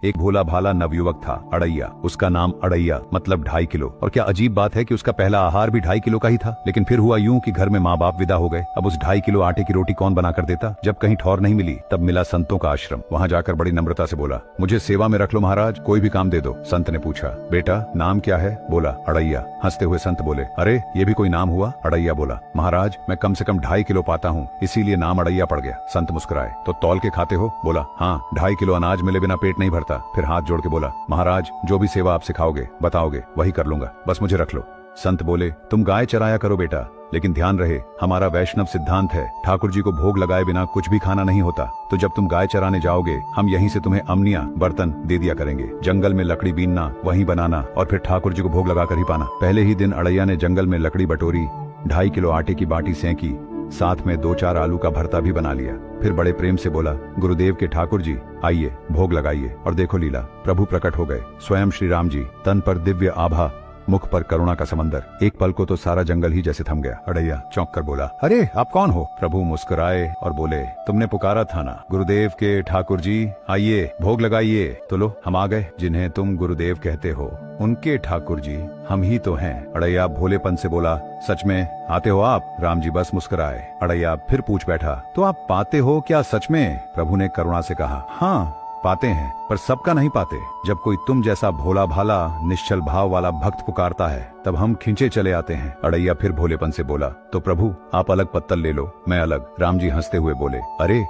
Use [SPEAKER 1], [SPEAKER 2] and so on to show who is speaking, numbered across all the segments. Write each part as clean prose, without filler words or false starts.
[SPEAKER 1] एक भोला भाला नवयुवक था, अड़ैया। उसका नाम अड़ैया मतलब 2.5 किलो। और क्या अजीब बात है कि उसका पहला आहार भी 2.5 किलो का ही था। लेकिन फिर हुआ यूं कि घर में माँ बाप विदा हो गए। अब उस 2.5 किलो आटे की रोटी कौन बना कर देता। जब कहीं ठौर नहीं मिली तब मिला संतों का आश्रम। वहाँ जाकर बड़ी नम्रता से बोला, मुझे सेवा में रख लो महाराज, कोई भी काम दे दो। संत ने पूछा, बेटा नाम क्या है? बोला, अड़ैया। हंसते हुए संत बोले, अरे ये भी कोई नाम हुआ? अड़ैया बोला, महाराज मैं कम से कम 2.5 किलो पाता हूँ, इसीलिए नाम अड़ैया पड़ गया। संत मुस्कुराए, तो तौल के खाते हो? बोला, हाँ, 2.5 किलो अनाज मिले बिना पेट नहीं भरता। फिर हाथ जोड़ के बोला, महाराज जो भी सेवा आप सिखाओगे बताओगे वही कर लूंगा, बस मुझे रख लो। संत बोले, तुम गाय चराया करो बेटा, लेकिन ध्यान रहे हमारा वैष्णव सिद्धांत है ठाकुर जी को भोग लगाए बिना कुछ भी खाना नहीं होता। तो जब तुम गाय चराने जाओगे हम यहीं से तुम्हें अमनिया बर्तन दे दिया करेंगे। जंगल में लकड़ी बीनना, वहीं बनाना और फिर ठाकुर जी को भोग लगा कर ही पाना। पहले ही दिन अड़ैया ने जंगल में लकड़ी बटोरी, 2.5 किलो आटे की बाटी सेंकी, साथ में 2-4 आलू का भरता भी बना लिया। फिर बड़े प्रेम से बोला, गुरुदेव के ठाकुर जी आइए भोग लगाइए। और देखो लीला, प्रभु प्रकट हो गए, स्वयं श्री राम जी, तन पर दिव्य आभा, मुख पर करुणा का समंदर। एक पल को तो सारा जंगल ही जैसे थम गया। अड़ैया चौंक कर बोला, अरे आप कौन हो? प्रभु मुस्कुराए और बोले, तुमने पुकारा था ना, गुरुदेव के ठाकुर जी आइए भोग लगाइए। तो लो हम आ गए। जिन्हें तुम गुरुदेव कहते हो उनके ठाकुर जी हम ही तो हैं। अड़ैया भोलेपन से बोला, सच में आते हो आप? राम जी बस मुस्कुराए। अड़ैया फिर पूछ बैठा, तो आप पाते हो क्या सच में? प्रभु ने करुणा से कहा, हाँ पाते हैं, पर सबका नहीं पाते। जब कोई तुम जैसा भोला भाला निश्चल भाव वाला भक्त पुकारता है तब हम खींचे चले आते हैं। अड़ैया फिर भोलेपन से बोला, तो प्रभु आप अलग पत्तल ले लो, मैं अलग। राम जी हंसते हुए बोले, अरे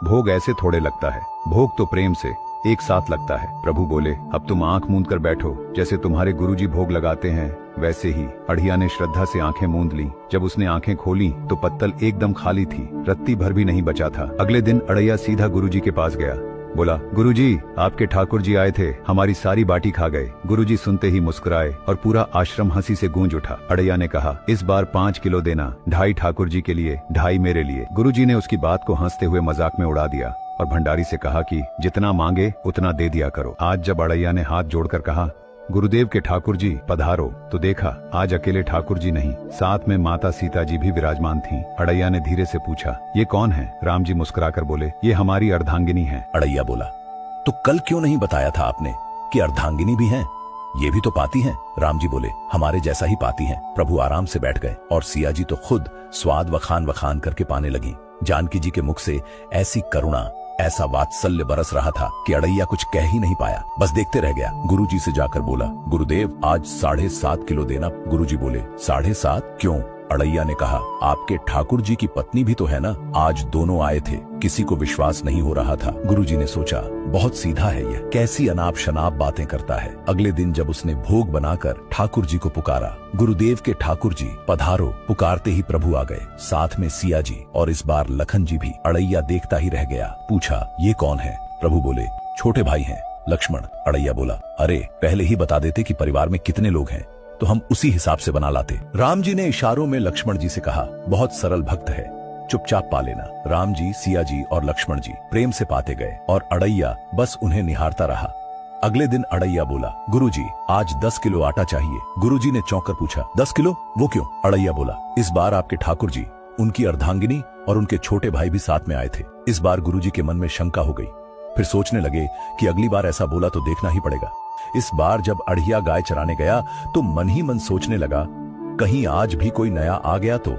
[SPEAKER 1] भोग ऐसे थोड़े लगता है, भोग तो प्रेम से एक साथ लगता है। प्रभु बोले, अब तुम आंख मूंद कर बैठो, जैसे तुम्हारे गुरुजी भोग लगाते हैं वैसे ही। अड़िया ने श्रद्धा से आंखें मूंद ली। जब उसने आंखें खोली तो पत्तल एकदम खाली थी, रत्ती भर भी नहीं बचा था। अगले दिन अड़ैया सीधा गुरुजी के पास गया। बोला, गुरुजी आपके ठाकुर जी आए थे, हमारी सारी बाटी खा गए। गुरुजी सुनते ही मुस्कुराए और पूरा आश्रम हंसी से गूंज उठा। अड़ैया ने कहा, इस बार 5 किलो देना, 2.5 ठाकुर जी के लिए, 2.5 मेरे लिए। गुरुजी ने उसकी बात को हंसते हुए मजाक में उड़ा दिया और भंडारी से कहा कि जितना मांगे उतना दे दिया करो। आज जब अड़ैया ने हाथ जोड़कर कहा, गुरुदेव के ठाकुर जी पधारो, तो देखा आज अकेले ठाकुर जी नहीं, साथ में माता सीता जी भी विराजमान थीं। अड़ैया ने धीरे से पूछा, ये कौन है? राम जी मुस्कुराकर बोले, ये हमारी अर्धांगिनी है।
[SPEAKER 2] अड़ैया बोला, तो कल क्यों नहीं बताया था आपने कि अर्धांगिनी भी हैं? ये भी तो पाती हैं। राम जी बोले, हमारे जैसा ही पाती हैं। प्रभु आराम से बैठ गए और सिया जी तो खुद स्वाद वखान करके पाने लगी। जानकी जी के मुख से ऐसी करुणा, ऐसा वात्सल्य बरस रहा था कि अड़ैया कुछ कह ही नहीं पाया, बस देखते रह गया। गुरुजी से जाकर बोला, गुरुदेव आज 7.5 किलो देना। गुरुजी बोले, 7.5 क्यों? अड़ैया ने कहा, आपके ठाकुर जी की पत्नी भी तो है ना, आज दोनों आए थे। किसी को विश्वास नहीं हो रहा था। गुरुजी ने सोचा, बहुत सीधा है यह, कैसी अनाप शनाप बातें करता है। अगले दिन जब उसने भोग बनाकर ठाकुर जी को पुकारा, गुरुदेव के ठाकुर जी पधारो, पुकारते ही प्रभु आ गए, साथ में सिया जी और इस बार लखन जी भी। अड़ैया देखता ही रह गया। पूछा, ये कौन है? प्रभु बोले, छोटे भाई हैं, लक्ष्मण। अड़ैया बोला, अरे पहले ही बता देते कि परिवार में कितने लोग हैं, तो हम उसी हिसाब से बना लाते। राम जी ने इशारों में लक्ष्मण जी से कहा, बहुत सरल भक्त है, चुपचाप पा लेना। राम जी, सिया जी और लक्ष्मण जी प्रेम से पाते गए और अड़ैया बस उन्हें निहारता रहा। अगले दिन अड़ैया बोला, गुरुजी आज 10 किलो आटा चाहिए। गुरुजी ने चौंक कर पूछा, 10 किलो? वो क्यों? अड़ैया बोला, इस बार आपके ठाकुर जी, उनकी अर्धांगिनी और उनके छोटे भाई भी साथ में आए थे। इस बार गुरुजी के मन में शंका हो गई। फिर सोचने लगे कि अगली बार ऐसा बोला तो देखना ही पड़ेगा। इस बार जब अड़िया गाय चराने गया तो मन ही मन सोचने लगा, कहीं आज भी कोई नया आ गया तो।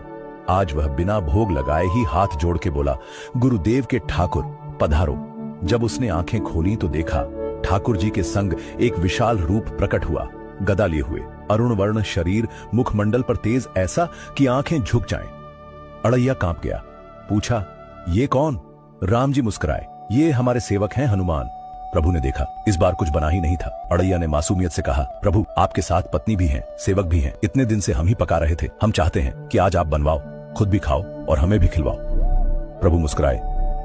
[SPEAKER 2] आज वह बिना भोग लगाए ही हाथ जोड़ के बोला, गुरुदेव के ठाकुर पधारो। जब उसने आंखें खोली तो देखा ठाकुर जी के संग एक विशाल रूप प्रकट हुआ, गदा लिए हुए, अरुण वर्ण शरीर, मुखमंडल पर तेज ऐसा कि आंखें झुक जाएं। अड़ैया कांप गया। पूछा, ये कौन? राम जी मुस्कुराए, ये हमारे सेवक हैं हनुमान। प्रभु ने देखा इस बार कुछ बना ही नहीं था। अड़ैया ने मासूमियत से कहा, प्रभु आपके साथ पत्नी भी है, सेवक भी है, इतने दिन से हम ही पका रहे थे। हम चाहते हैं कि आज आप बनवाओ, खुद भी खाओ और हमें भी खिलवाओ। प्रभु मुस्कुराए,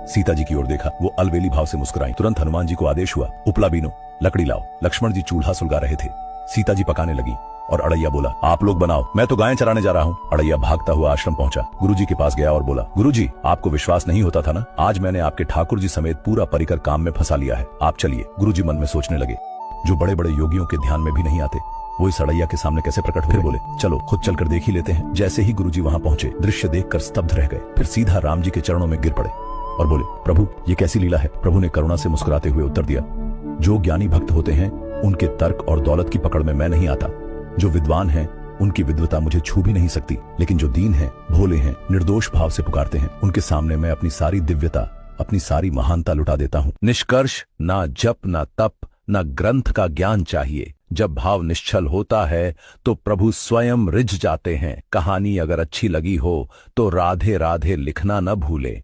[SPEAKER 2] सीता जी की ओर देखा, वो अलवेली भाव से मुस्कुराई। तुरंत हनुमान जी को आदेश हुआ, उपला बीनो, लकड़ी लाओ। लक्ष्मण जी चूल्हा सुलगा रहे थे, सीता जी पकाने लगी और अड़ैया बोला, आप लोग बनाओ, मैं तो गायें चराने जा रहा हूँ। अड़ैया भागता हुआ आश्रम पहुंचा, गुरुजी के पास गया और बोला, गुरुजी आपको विश्वास नहीं होता था ना, आज मैंने आपके ठाकुर जी समेत पूरा परिकर काम में फंसा लिया है, आप चलिए। गुरुजी मन में सोचने लगे, जो बड़े बड़े योगियों के ध्यान में भी नहीं आते वो इस अड़ैया के सामने कैसे प्रकट हुए। बोले, चलो खुद चलकर देख ही लेते हैं। जैसे ही गुरुजी वहां पहुंचे, दृश्य देखकर स्तब्ध रह गए, फिर सीधा राम जी के चरणों में गिर पड़े और बोले, प्रभु ये कैसी लीला है? प्रभु ने करुणा से मुस्कुराते हुए उत्तर दिया, जो ज्ञानी भक्त होते हैं उनके तर्क और दौलत की पकड़ में मैं नहीं आता। जो विद्वान हैं उनकी विद्वता मुझे छू भी नहीं सकती, लेकिन जो दीन हैं, भोले हैं, निर्दोष भाव से पुकारते हैं, उनके सामने मैं अपनी सारी दिव्यता, अपनी सारी महानता लुटा देता हूं। निष्कर्ष, ना जप, ना तप, ना ग्रंथ का ज्ञान चाहिए। जब भाव निश्चल होता है तो प्रभु स्वयं रिझ जाते हैं। कहानी अगर अच्छी लगी हो तो राधे राधे लिखना न भूले।